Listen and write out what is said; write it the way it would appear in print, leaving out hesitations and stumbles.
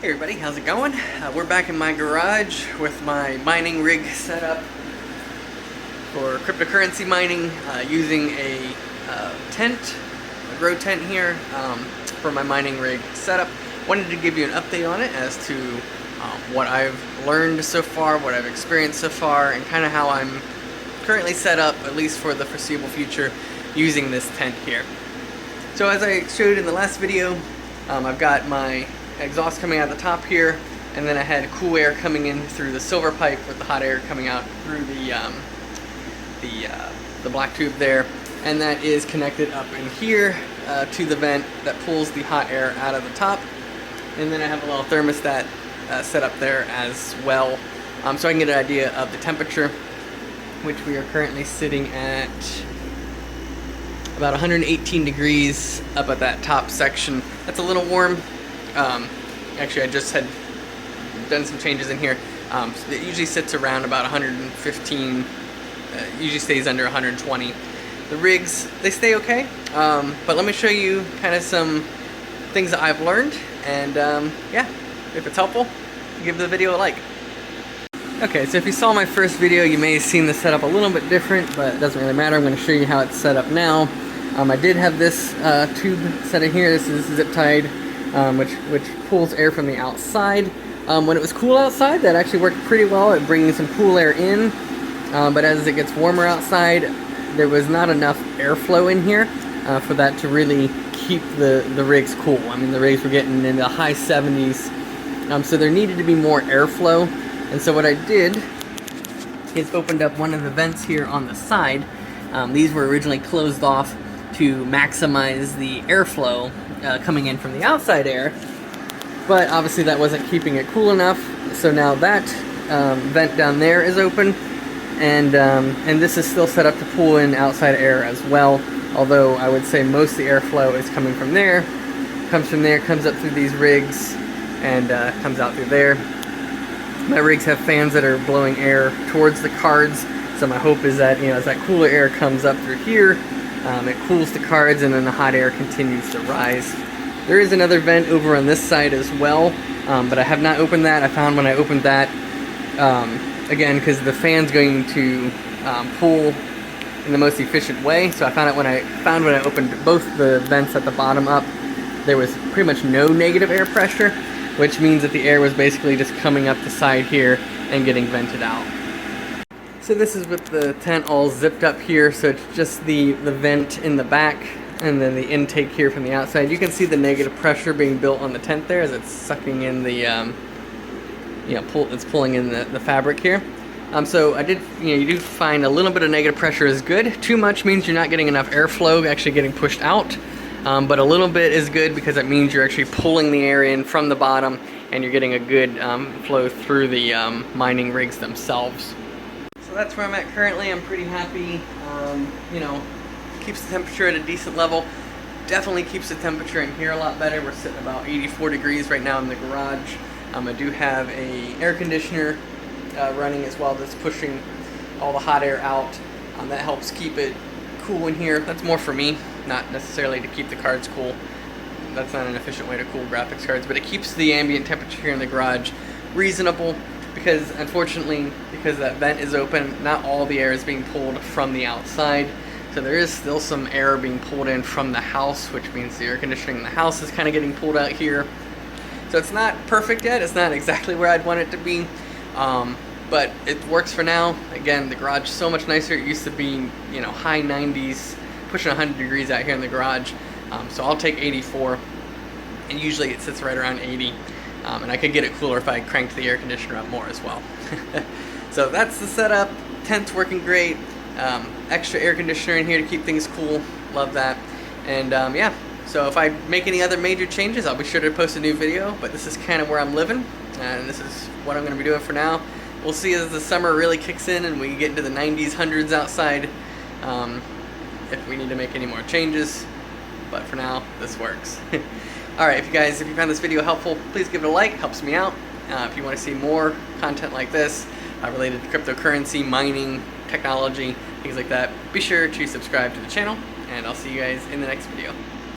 Hey everybody, how's it going? We're back in my garage with my mining rig set up for cryptocurrency mining using a tent, a grow tent here for my mining rig setup. Wanted to give you an update on it as to what I've learned so far, what I've experienced so far, and kind of how I'm currently set up, at least for the foreseeable future, using this tent here. So as I showed in the last video, I've got my exhaust coming out the top here, and then I had cool air coming in through the silver pipe with the hot air coming out through the black tube there, and that is connected up in here to the vent that pulls the hot air out of the top. And then I have a little thermostat set up there as well, so I can get an idea of the temperature, which we are currently sitting at about 118 degrees up at that top section. That's a little warm. Actually, I just had done some changes in here. It usually sits around about 115, usually stays under 120. The rigs, they stay okay, but let me show you kind of some things that I've learned, and yeah, if it's helpful, give the video a like. Okay, so if you saw my first video, you may have seen the setup a little bit different, but it doesn't really matter. I'm going to show you how it's set up now. I did have this tube set in here. This is zip tied, which pulls air from the outside. When it was cool outside, that actually worked pretty well at bringing some cool air in, but as it gets warmer outside, there was not enough airflow in here for that to really keep the rigs cool. I mean, the rigs were getting in the high 70s, so there needed to be more airflow. And so what I did is opened up one of the vents here on the side. These were originally closed off to maximize the airflow coming in from the outside air, but obviously that wasn't keeping it cool enough. So now that vent down there is open, and this is still set up to pull in outside air as well. Although I would say most of the airflow is coming from there, comes up through these rigs, and comes out through there. My rigs have fans that are blowing air towards the cards, so my hope is that, you know, as that cooler air comes up through here, it cools the cards, and then the hot air continues to rise. There is another vent over on this side as well, but I have not opened that. I found when I opened that, again, because the fan's going to pull in the most efficient way, so I found out when I opened both the vents at the bottom up, there was pretty much no negative air pressure, which means that the air was basically just coming up the side here and getting vented out. So this is with the tent all zipped up here, so it's just the vent in the back and then the intake here from the outside. You can see the negative pressure being built on the tent there as it's sucking in the, it's pulling in the fabric here. So I did, you do find a little bit of negative pressure is good. Too much means you're not getting enough airflow actually getting pushed out, but a little bit is good because that means you're actually pulling the air in from the bottom and you're getting a good flow through the mining rigs themselves. So that's where I'm at currently. I'm pretty happy. Keeps the temperature at a decent level. Definitely keeps the temperature in here a lot better. We're sitting about 84 degrees right now in the garage. I do have a air conditioner running as well that's pushing all the hot air out. That helps keep it cool in here. That's more for me, not necessarily to keep the cards cool. That's not an efficient way to cool graphics cards, but it keeps the ambient temperature here in the garage reasonable, because unfortunately, because that vent is open, not all the air is being pulled from the outside. So there is still some air being pulled in from the house, which means the air conditioning in the house is kind of getting pulled out here. So it's not perfect yet. It's not exactly where I'd want it to be, but it works for now. Again, the garage is so much nicer. It used to be, high 90s, pushing 100 degrees out here in the garage. So I'll take 84, and usually it sits right around 80. And I could get it cooler if I cranked the air conditioner up more as well. So that's the setup. Tent's working great. Extra air conditioner in here to keep things cool. Love that. And yeah, so if I make any other major changes, I'll be sure to post a new video. But this is kind of where I'm living, and this is what I'm going to be doing for now. We'll see as the summer really kicks in and we get into the 90s, 100s outside, if we need to make any more changes. But for now, this works. Alright, if you found this video helpful, please give it a like. It helps me out. If you want to see more content like this related to cryptocurrency, mining, technology, things like that, be sure to subscribe to the channel, and I'll see you guys in the next video.